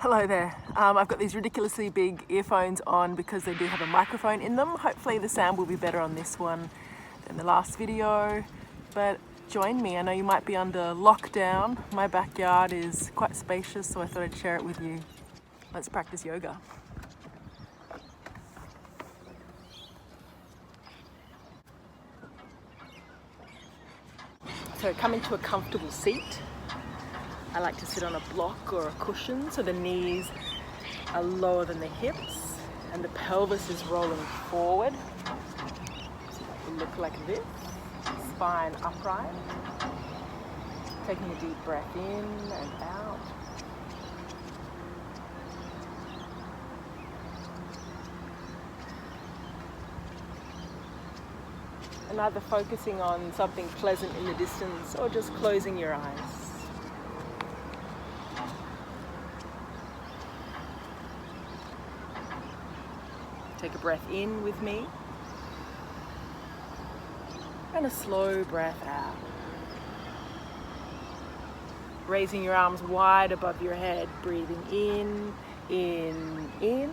Hello there. I've got these ridiculously big earphones on because they do have a microphone in them. Hopefully the sound will be better on this one than the last video, but join me. I know you might be under lockdown. My backyard is quite spacious, so I thought I'd share it with you. Let's practice yoga. So come into a comfortable seat. I like to sit on a block or a cushion so the knees are lower than the hips and the pelvis is rolling forward. So that will look like this, spine upright. Taking a deep breath in and out. And either focusing on something pleasant in the distance or just closing your eyes. Take a breath in with me and a slow breath out. Raising your arms wide above your head, breathing in, in.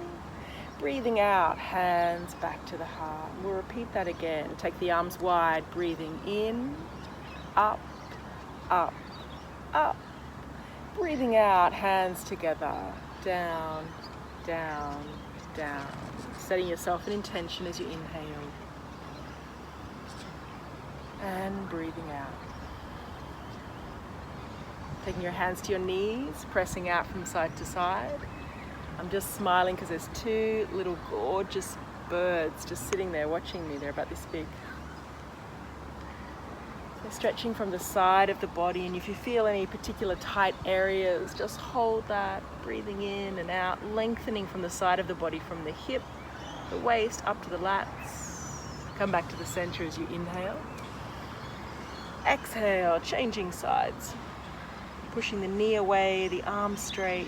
Breathing out, hands back to the heart. We'll repeat that again. Take the arms wide, breathing in, up, up, up. Breathing out, hands together, down, down, down. Setting yourself an intention as you inhale. And breathing out. Taking your hands to your knees, pressing out from side to side. I'm just smiling because there's two little gorgeous birds just sitting there watching me. They're about this big. They're stretching from the side of the body, and if you feel any particular tight areas, just hold that, breathing in and out, lengthening from the side of the body, from the hip, the waist, up to the lats. Come back to the center as you inhale. Exhale, changing sides. Pushing the knee away, the arm straight.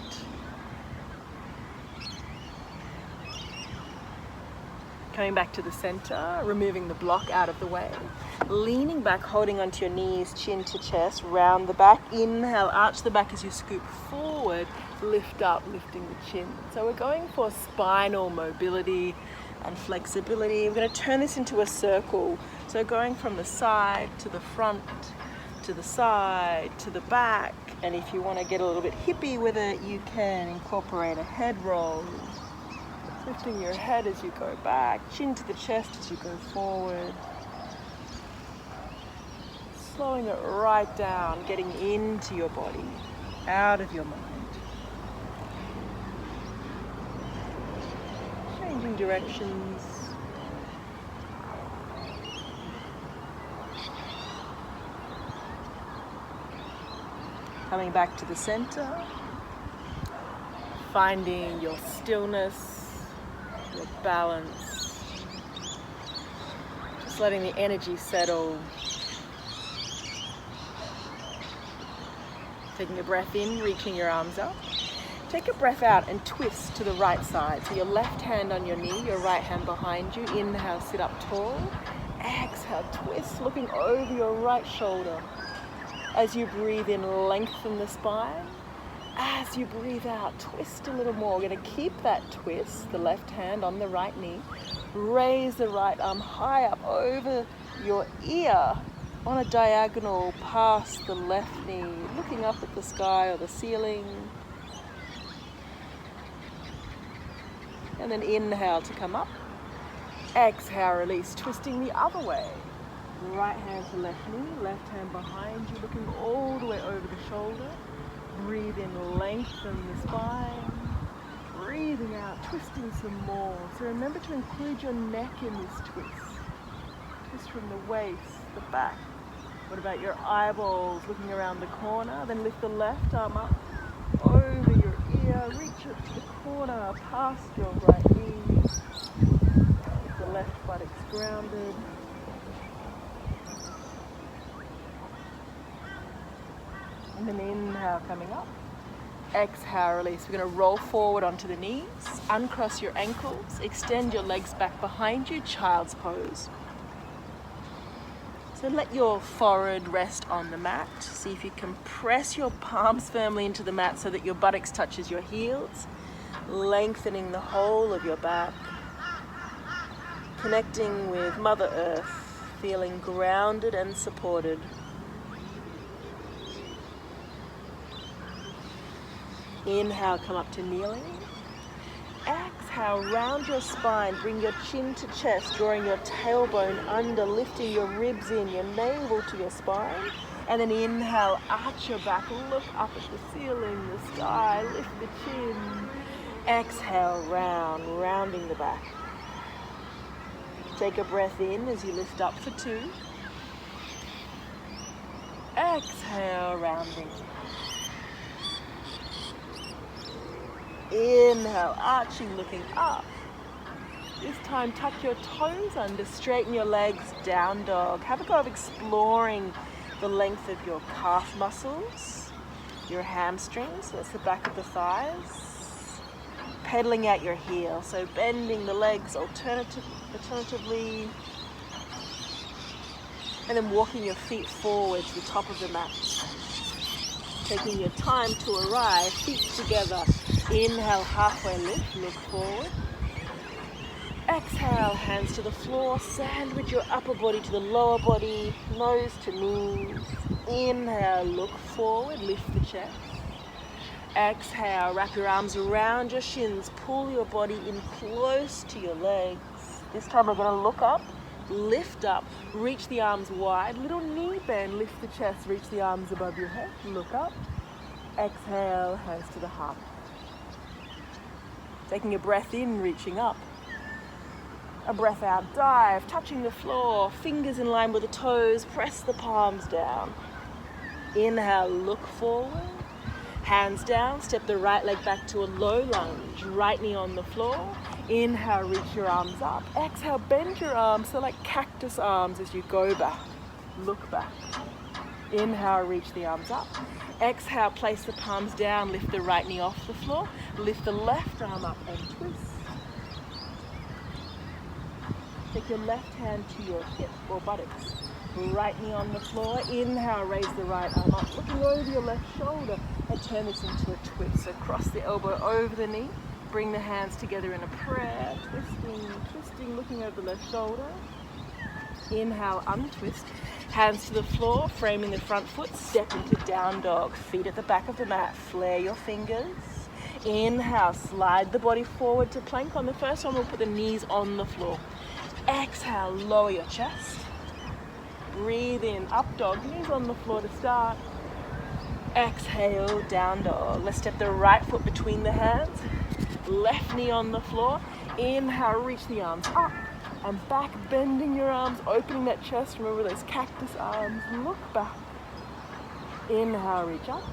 Coming back to the center, removing the block out of the way. Leaning back, holding onto your knees, chin to chest, round the back. Inhale, arch the back as you scoop forward, lift up, lifting the chin. So we're going for spinal mobility and flexibility. We're going to turn this into a circle. So going from the side to the front, to the side, to the back. And if you want to get a little bit hippie with it, you can incorporate a head roll. Lifting your head as you go back, chin to the chest as you go forward. Slowing it right down, getting into your body, out of your mind. Changing directions. Coming back to the center. Finding your stillness. Your balance, just letting the energy settle. Taking a breath in, reaching your arms up. Take a breath out and twist to the right side. So your left hand on your knee, your right hand behind you. Inhale, sit up tall. Exhale, twist, looking over your right shoulder. As you breathe in, lengthen the spine. As you breathe out, twist a little more. We're going to keep that twist, the left hand on the right knee. Raise the right arm high up over your ear on a diagonal past the left knee, looking up at the sky or the ceiling. And then inhale to come up. Exhale, release, twisting the other way. Right hand to left knee, left hand behind you, looking all the way over the shoulder. Breathe in, lengthen the spine. Breathing out, twisting some more. So remember to include your neck in this twist. Twist from the waist, the back. What about your eyeballs looking around the corner? Then lift the left arm up over your ear. Reach it to the corner, past your right knee. Keep the left buttocks grounded. And then inhale, coming up. Exhale, release. We're going to roll forward onto the knees. Uncross your ankles. Extend your legs back behind you. Child's pose. So let your forehead rest on the mat. See if you can press your palms firmly into the mat so that your buttocks touches your heels, lengthening the whole of your back, connecting with Mother Earth, feeling grounded and supported. Inhale, come up to kneeling. Exhale, round your spine, bring your chin to chest, drawing your tailbone under, lifting your ribs in, your navel to your spine. And then inhale, arch your back, look up at the ceiling, the sky, lift the chin. Exhale, rounding the back. Take a breath in as you lift up for 2. Exhale, rounding. Inhale, arching, looking up. This time, tuck your toes under, straighten your legs, down dog. Have a go of exploring the length of your calf muscles, your hamstrings, that's the back of the thighs. Pedaling out your heel, so bending the legs alternatively. And then walking your feet forward to the top of the mat. Taking your time to arrive, feet together. Inhale, halfway lift, look forward. Exhale, hands to the floor, sandwich your upper body to the lower body, nose to knees. Inhale, look forward, lift the chest. Exhale, wrap your arms around your shins, pull your body in close to your legs. This time we're going to look up, lift up, reach the arms wide, little knee bend, lift the chest, reach the arms above your head, look up. Exhale, hands to the heart. Taking a breath in, reaching up. A breath out, dive, touching the floor, fingers in line with the toes, press the palms down. Inhale, look forward. Hands down, step the right leg back to a low lunge, right knee on the floor. Inhale, reach your arms up. Exhale, bend your arms, so like cactus arms as you go back. Look back. Inhale, reach the arms up. Exhale, place the palms down, lift the right knee off the floor. Lift the left arm up and twist. Take your left hand to your hip or buttocks. Right knee on the floor. Inhale, raise the right arm up, looking over your left shoulder, and turn this into a twist. So cross the elbow over the knee. Bring the hands together in a prayer. Twisting, looking over the left shoulder. Inhale, untwist. Hands to the floor, framing the front foot. Step into down dog. Feet at the back of the mat. Flare your fingers. Inhale, slide the body forward to plank. On the first one, we'll put the knees on the floor. Exhale, lower your chest. Breathe in, up dog, knees on the floor to start. Exhale, down dog. Let's step the right foot between the hands. Left knee on the floor. Inhale, reach the arms up and back, bending your arms, opening that chest. Remember those cactus arms. Look back. Inhale, reach up.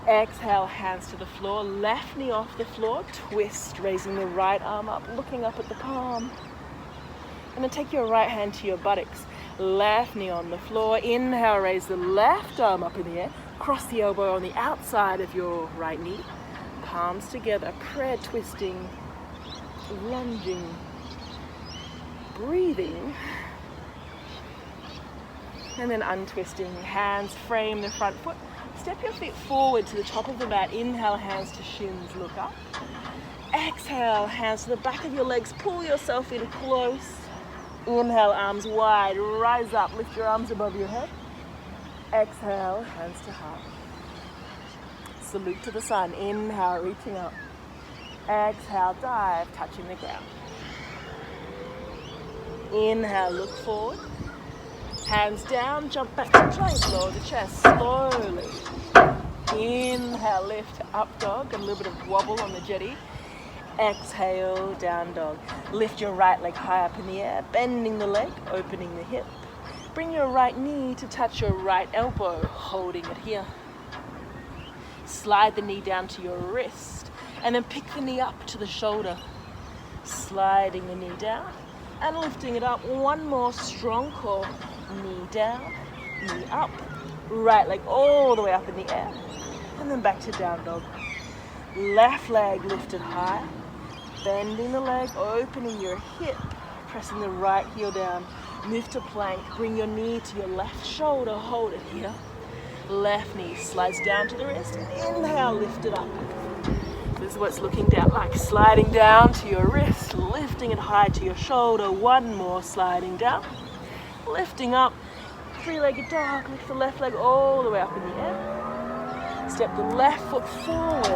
Exhale, hands to the floor. Left knee off the floor. Twist, raising the right arm up, looking up at the palm. And then take your right hand to your buttocks. Left knee on the floor. Inhale, raise the left arm up in the air. Cross the elbow on the outside of your right knee. Palms together, prayer twisting, lunging, breathing. And then untwisting. Hands frame the front foot. Step your feet forward to the top of the mat. Inhale, hands to shins, look up. Exhale, hands to the back of your legs. Pull yourself in close. Inhale, arms wide, rise up, lift your arms above your head. Exhale, hands to heart. Salute to the sun. Inhale, reaching up. Exhale, dive, touching the ground. Inhale, look forward. Hands down, jump back to plank, lower the chest slowly. Inhale, lift, up dog, and a little bit of wobble on the jetty. Exhale, down dog. Lift your right leg high up in the air, bending the leg, opening the hip. Bring your right knee to touch your right elbow, holding it here. Slide the knee down to your wrist, and then pick the knee up to the shoulder. Sliding the knee down, and lifting it up. One more strong core. Knee down, knee up. Right leg all the way up in the air. And then back to down dog. Left leg lifted high. Bending the leg, opening your hip, pressing the right heel down. Move to plank, bring your knee to your left shoulder, hold it here. Left knee slides down to the wrist, inhale, lift it up. This is what it's looking down like, sliding down to your wrist, lifting it high to your shoulder, one more, sliding down, lifting up, three-legged dog, lift the left leg all the way up in the air. Step the left foot forward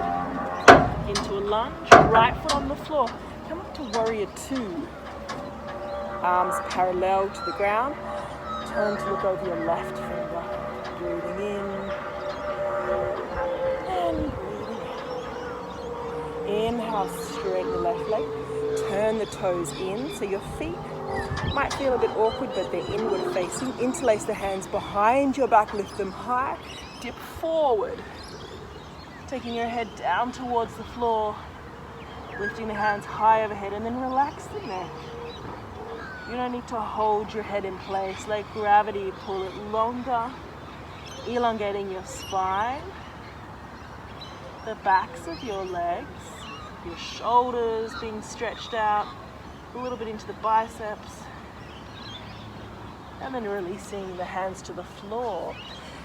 into a lunge, right foot on the floor. Come up to warrior two. Arms parallel to the ground. Turn to look over your left finger. Breathing in and breathing out. Inhale, straighten the left leg. Turn the toes in so your feet might feel a bit awkward, but they're inward facing. Interlace the hands behind your back, lift them high. Dip forward. Taking your head down towards the floor. Lifting the hands high overhead and then relax the neck. You don't need to hold your head in place. Let gravity pull it longer, elongating your spine, the backs of your legs, your shoulders being stretched out, a little bit into the biceps, and then releasing the hands to the floor.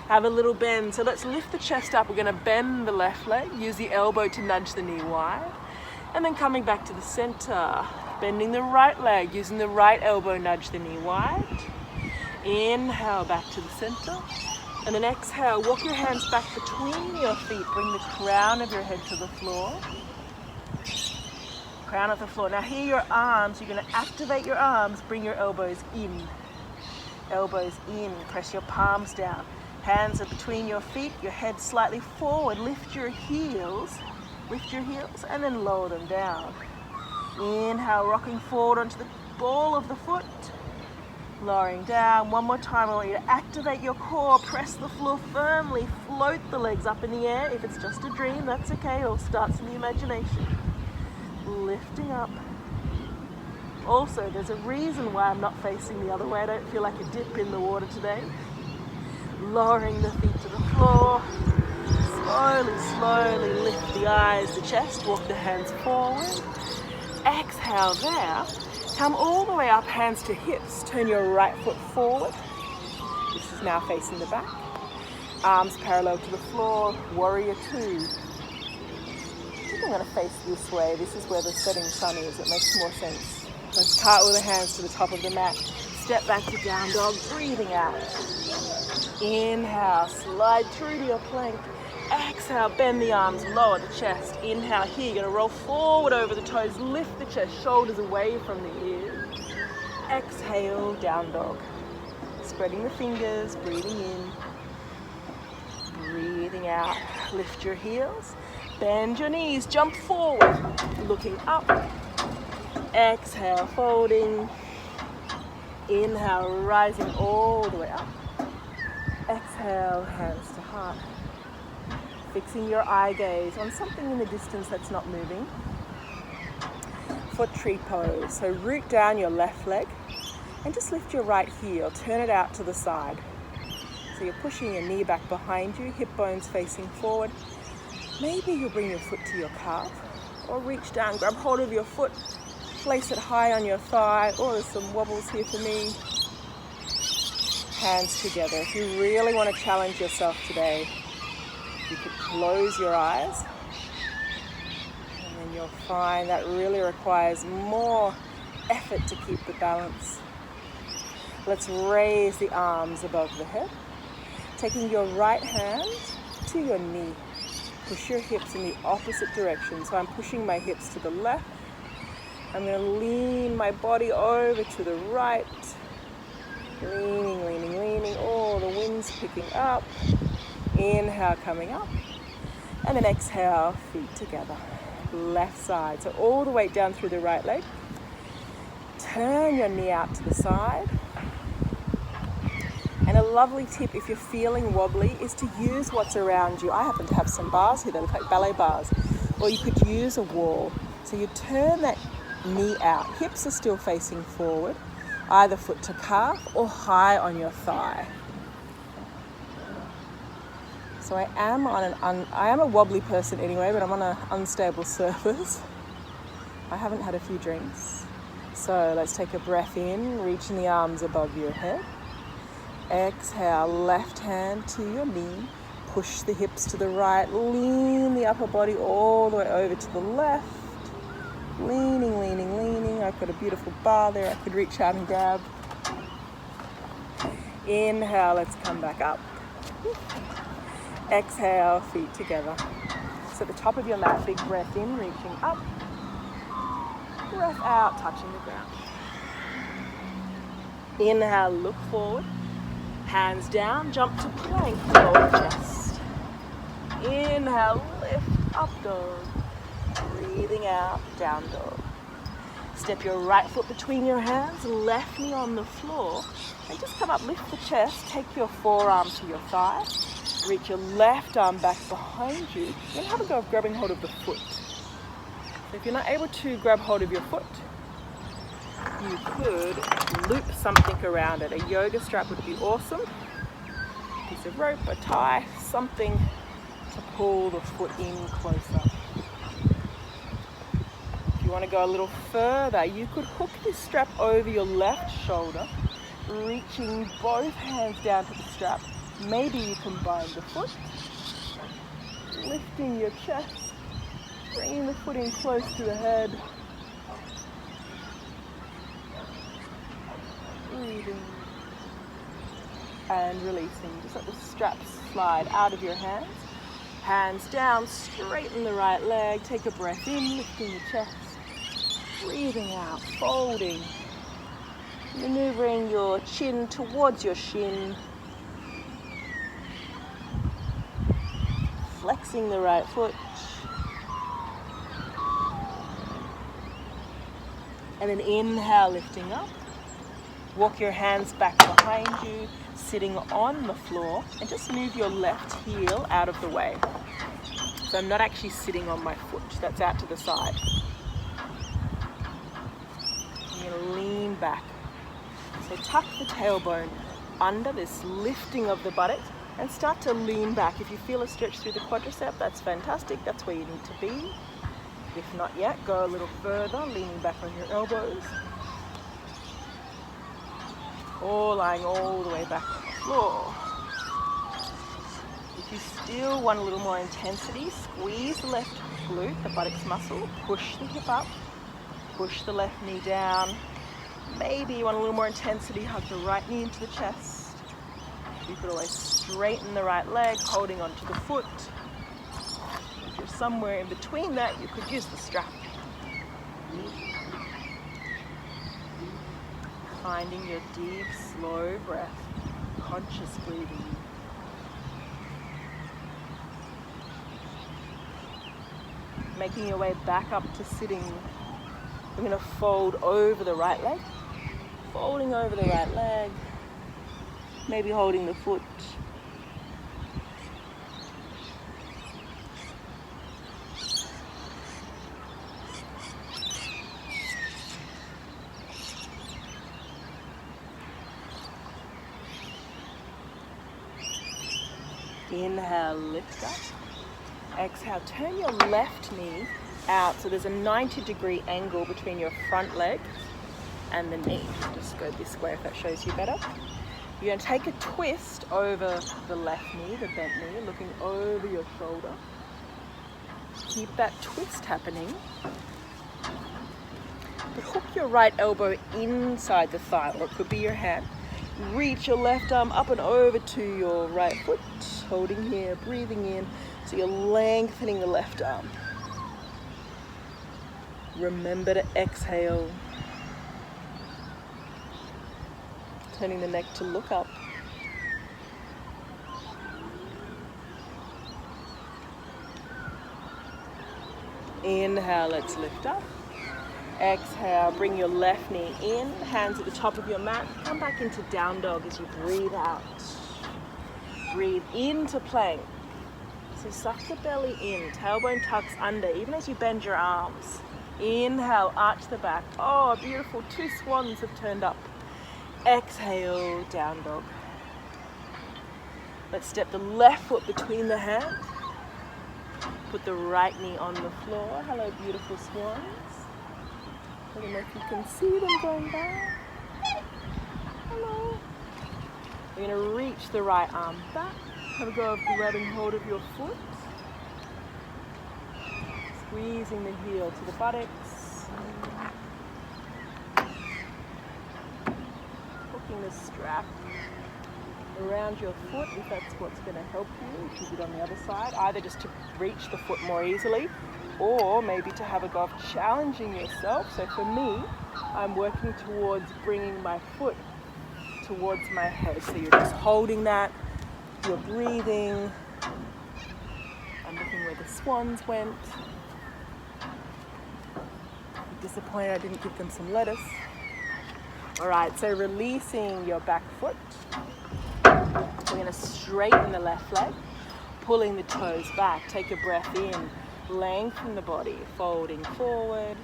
Have a little bend. So let's lift the chest up. We're going to bend the left leg, use the elbow to nudge the knee wide, and then coming back to the center. Bending the right leg, using the right elbow, nudge the knee wide. Inhale, back to the center. And then exhale, walk your hands back between your feet. Bring the crown of your head to the floor. Crown of the floor. Now here your arms, you're going to activate your arms. Bring your elbows in. Elbows in. Press your palms down. Hands are between your feet. Your head slightly forward. Lift your heels. Lift your heels and then lower them down. Inhale, rocking forward onto the ball of the foot. Lowering down. One more time, I want you to activate your core. Press the floor firmly. Float the legs up in the air. If it's just a dream, that's okay. It all starts in the imagination. Lifting up. Also, there's a reason why I'm not facing the other way. I don't feel like a dip in the water today. Lowering the feet to the floor. Slowly, slowly lift the eyes, the chest. Walk the hands forward. Exhale there. Come all the way up, hands to hips. Turn your right foot forward. This is now facing the back. Arms parallel to the floor. Warrior two. I think I'm going to face this way. This is where the setting sun is. It makes more sense. Let's cartwheel the hands to the top of the mat. Step back to down dog. Breathing out. Inhale. Slide through to your plank. Exhale, bend the arms, lower the chest. Inhale here, you're going to roll forward over the toes, lift the chest, shoulders away from the ears. Exhale, down dog. Spreading the fingers, breathing in. Breathing out, lift your heels. Bend your knees, jump forward, looking up. Exhale, folding. Inhale, rising all the way up. Exhale, hands to heart. Fixing your eye gaze on something in the distance that's not moving. Foot tree pose. So root down your left leg and just lift your right heel. Turn it out to the side. So you're pushing your knee back behind you, hip bones facing forward. Maybe you'll bring your foot to your calf or reach down, grab hold of your foot, place it high on your thigh. Oh, there's some wobbles here for me. Hands together. If you really want to challenge yourself today, you could close your eyes and then you'll find that really requires more effort to keep the balance. Let's raise the arms above the head. Taking your right hand to your knee. Push your hips in the opposite direction. So I'm pushing my hips to the left. I'm going to lean my body over to the right. Leaning, leaning, leaning. Oh, the wind's picking up. Inhale, coming up. And then exhale, feet together. Left side. So all the weight down through the right leg. Turn your knee out to the side. And a lovely tip if you're feeling wobbly is to use what's around you. I happen to have some bars here that look like ballet bars. Or you could use a wall. So you turn that knee out. Hips are still facing forward. Either foot to calf or high on your thigh. So I am a wobbly person anyway, but I'm on an unstable surface. I haven't had a few drinks. So let's take a breath in, reaching the arms above your head. Exhale, left hand to your knee. Push the hips to the right, lean the upper body all the way over to the left. Leaning, leaning, leaning. I've got a beautiful bar there I could reach out and grab. Inhale, let's come back up. Exhale, feet together. So the top of your mat, big breath in, reaching up. Breath out, touching the ground. Inhale, look forward. Hands down, jump to plank, lower chest. Inhale, lift, up dog. Breathing out, down dog. Step your right foot between your hands, left knee on the floor. And just come up, lift the chest, take your forearm to your thigh. Reach your left arm back behind you. Then have a go of grabbing hold of the foot. So if you're not able to grab hold of your foot, you could loop something around it. A yoga strap would be awesome. A piece of rope, a tie, something to pull the foot in closer. If you want to go a little further, you could hook this strap over your left shoulder, reaching both hands down to the strap. Maybe you combine the foot, lifting your chest, bringing the foot in close to the head. Breathing and releasing. Just let the straps slide out of your hands. Hands down, straighten the right leg. Take a breath in, lifting the chest. Breathing out, folding. Maneuvering your chin towards your shin. Flexing the right foot. And then inhale, lifting up. Walk your hands back behind you, sitting on the floor, and just move your left heel out of the way. So I'm not actually sitting on my foot, that's out to the side. I'm going to lean back. So tuck the tailbone under this lifting of the buttock and start to lean back. If you feel a stretch through the quadricep, that's fantastic, that's where you need to be. If not yet, go a little further, leaning back on your elbows. Or lying all the way back on the floor. If you still want a little more intensity, squeeze the left glute, the buttocks muscle, push the hip up, push the left knee down. Maybe you want a little more intensity, hug the right knee into the chest. You could always straighten the right leg, holding onto the foot. If you're somewhere in between that, you could use the strap. Finding your deep, slow breath, conscious breathing. Making your way back up to sitting. We're going to fold over the right leg. Folding over the right leg. Maybe holding the foot. Inhale, lift up. Exhale, turn your left knee out so there's a 90-degree angle between your front leg and the knee. Just go this way if that shows you better. You're going to take a twist over the left knee, the bent knee, looking over your shoulder. Keep that twist happening. But hook your right elbow inside the thigh, or it could be your hand. Reach your left arm up and over to your right foot, holding here, breathing in, so you're lengthening the left arm. Remember to exhale. Turning the neck to look up. Inhale, let's lift up. Exhale, bring your left knee in, hands at the top of your mat. Come back into down dog as you breathe out. Breathe into plank. So suck the belly in, tailbone tucks under, even as you bend your arms. Inhale, arch the back. Oh, beautiful, two swans have turned up. Exhale, down dog. Let's step the left foot between the hands. Put the right knee on the floor. Hello, beautiful swans. I don't know if you can see them going back. Hello. You're going to reach the right arm back. Have a go of grabbing hold of your foot. Squeezing the heel to the buttocks. Hooking the strap around your foot if that's what's going to help you. You can do it on the other side, either just to reach the foot more easily or maybe to have a go of challenging yourself. So for me, I'm working towards bringing my foot towards my head. So you're just holding that, you're breathing. I'm looking where the swans went. I'm disappointed I didn't give them some lettuce. All right, so releasing your back foot. We're going to straighten the left leg, pulling the toes back. Take a breath in, lengthen the body, folding forward.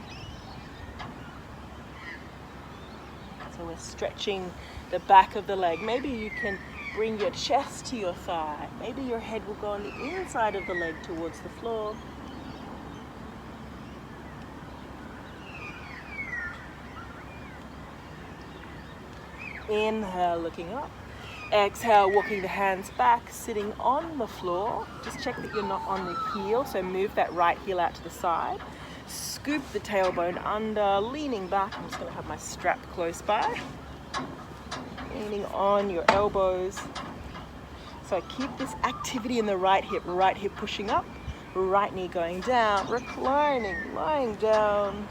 So we're stretching the back of the leg. Maybe you can bring your chest to your thigh. Maybe your head will go on the inside of the leg towards the floor. Inhale, looking up. Exhale, walking the hands back, sitting on the floor. Just check that you're not on the heel, so move that right heel out to the side. Scoop the tailbone under, leaning back. I'm just going to have my strap close by. Leaning on your elbows. So keep this activity in the right hip pushing up, right knee going down, reclining, lying down.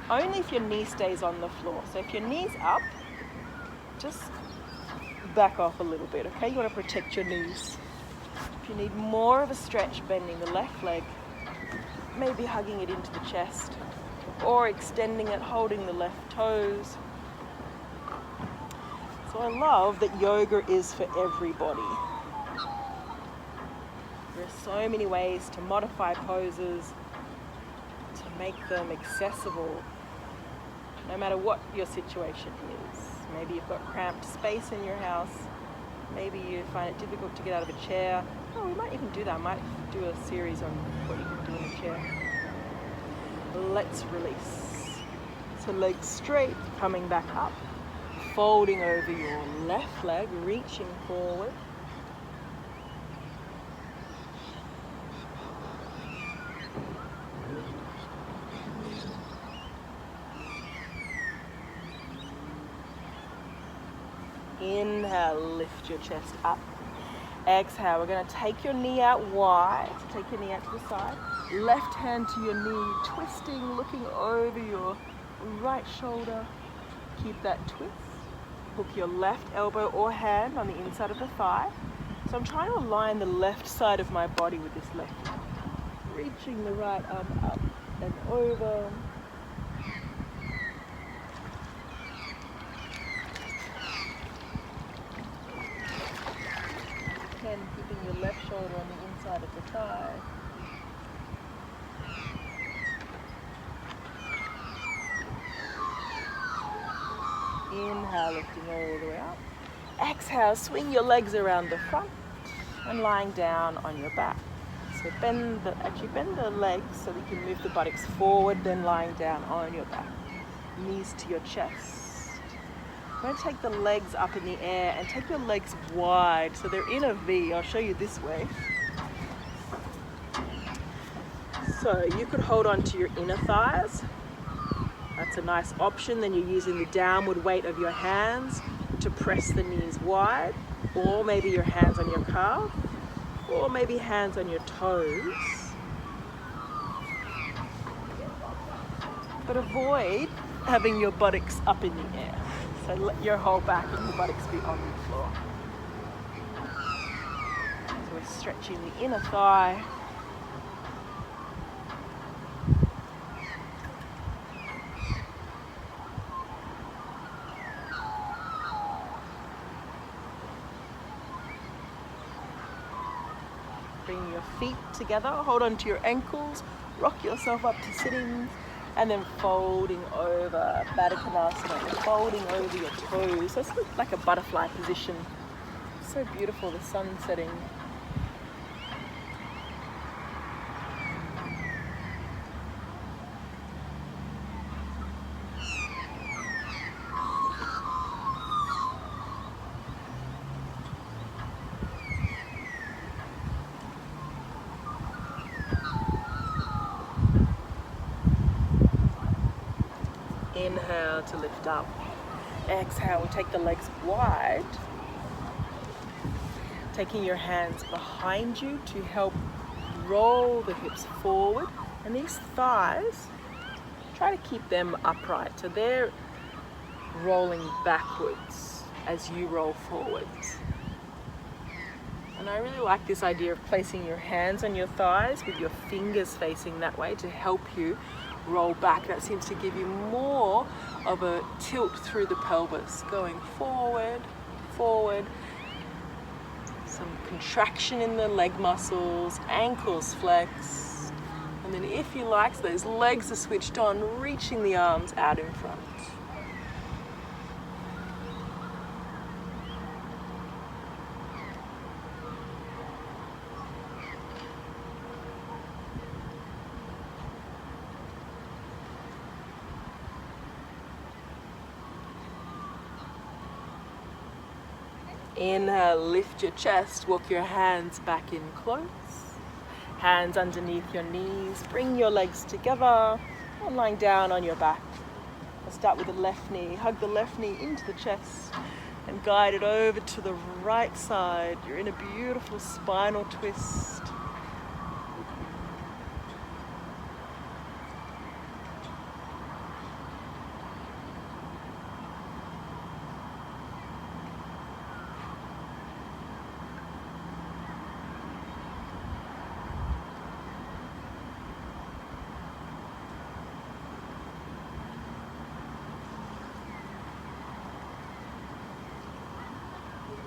Only if your knee stays on the floor. So if your knee's up, just back off a little bit, okay? You want to protect your knees. If you need more of a stretch, bending the left leg, maybe hugging it into the chest, or extending it, holding the left toes. So I love that yoga is for everybody. There are so many ways to modify poses, to make them accessible, no matter what your situation is. Maybe you've got cramped space in your house. Maybe you find it difficult to get out of a chair. Oh, we might even do that. I might do a series on what you can do in a chair. Let's release. So legs straight, coming back up, folding over your left leg, reaching forward. Inhale, lift your chest up. Exhale, we're going to take your knee out wide. Take your knee out to the side. Left hand to your knee, twisting, looking over your right shoulder. Keep that twist. Hook your left elbow or hand on the inside of the thigh. So I'm trying to align the left side of my body with this left leg. Reaching the right arm up and over. Keeping your left shoulder on the inside of the thigh. Inhale, lifting all the way up. Exhale, swing your legs around the front and lying down on your back. So bend the legs so that you can move the buttocks forward, then lying down on your back. Knees to your chest. I'm going to take the legs up in the air and take your legs wide so they're in a V. I'll show you this way. So you could hold on to your inner thighs. That's a nice option. Then you're using the downward weight of your hands to press the knees wide, or maybe your hands on your calf, or maybe hands on your toes. But avoid having your buttocks up in the air. So let your whole back and your buttocks be on the floor. So we're stretching the inner thigh. Bring your feet together, hold on to your ankles, rock yourself up to sitting. And then folding over, Baddha Konasana, folding over your toes. So it's like a butterfly position. So beautiful, the sun setting. Inhale to lift up. Exhale, we'll take the legs wide. Taking your hands behind you to help roll the hips forward. And these thighs, try to keep them upright. So they're rolling backwards as you roll forwards. And I really like this idea of placing your hands on your thighs with your fingers facing that way to help you roll back. That seems to give you more of a tilt through the pelvis, going forward, forward. Some contraction in the leg muscles, ankles flexed. And then if you like, so those legs are switched on, reaching the arms out in front. Inhale, lift your chest, walk your hands back in close. Hands underneath your knees, bring your legs together and lying down on your back. I'll start with the left knee, hug the left knee into the chest and guide it over to the right side. You're in a beautiful spinal twist.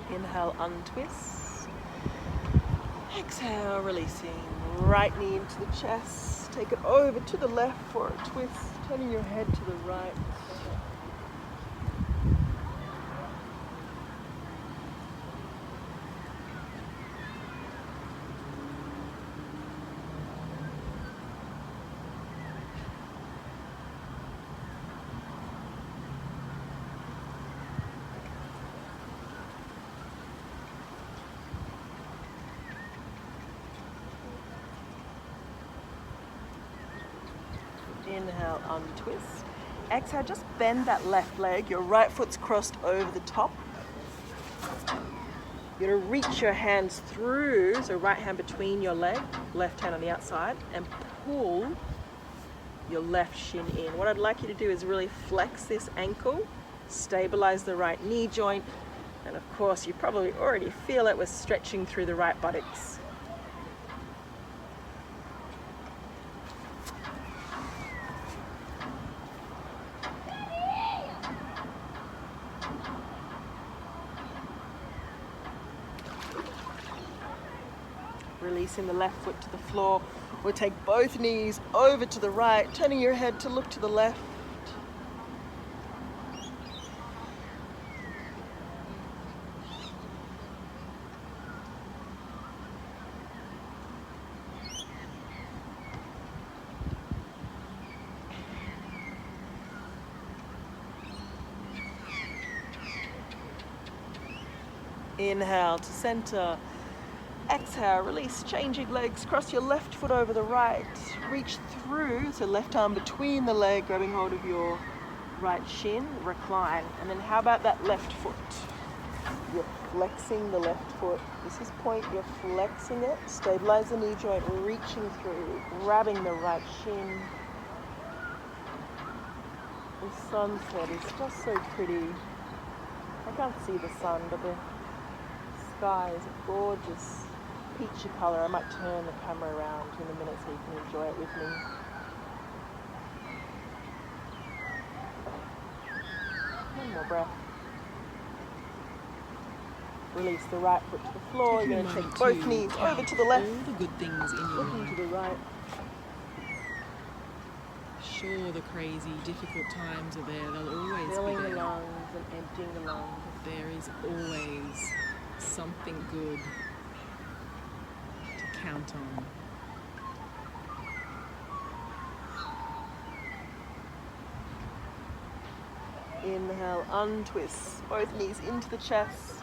Inhale, untwist. Exhale, releasing. Right knee into the chest. Take it over to the left for a twist, turning your head to the right. Inhale, untwist. Exhale, just bend that left leg. Your right foot's crossed over the top. You're going to reach your hands through, so right hand between your leg, left hand on the outside, and pull your left shin in. What I'd like you to do is really flex this ankle, stabilize the right knee joint, and of course you probably already feel it, we're stretching through the right buttocks. Releasing the left foot to the floor. We'll take both knees over to the right, turning your head to look to the left. Inhale to center. Exhale, release, changing legs, cross your left foot over the right, reach through, so left arm between the leg, grabbing hold of your right shin, recline. And then how about that left foot? You're flexing the left foot. This is point, you're flexing it, stabilize the knee joint, reaching through, grabbing the right shin. The sunset is just so pretty. I can't see the sun, but the sky is a gorgeous peachy colour. I might turn the camera around in a minute so you can enjoy it with me. One more breath. Release the right foot to the floor. You're going to take both knees over to the left. All the good things in your looking life. to the right. Sure, the crazy, difficult times are there. They'll always Filling be the there. lungs and emptying the lungs. There is always something good to count on. Inhale, untwist both knees into the chest,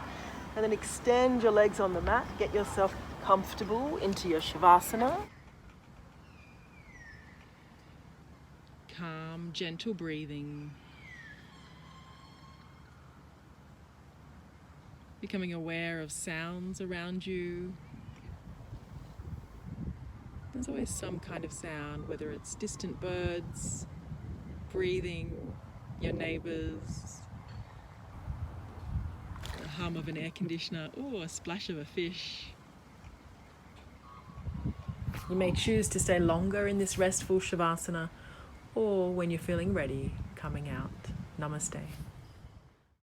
and then extend your legs on the mat. Get yourself comfortable into your Shavasana. calm, gentle breathing. Becoming aware of sounds around you. There's always some kind of sound, whether it's distant birds, breathing, your neighbours, the hum of an air conditioner, or a splash of a fish. You may choose to stay longer in this restful Shavasana, or when you're feeling ready, coming out. Namaste.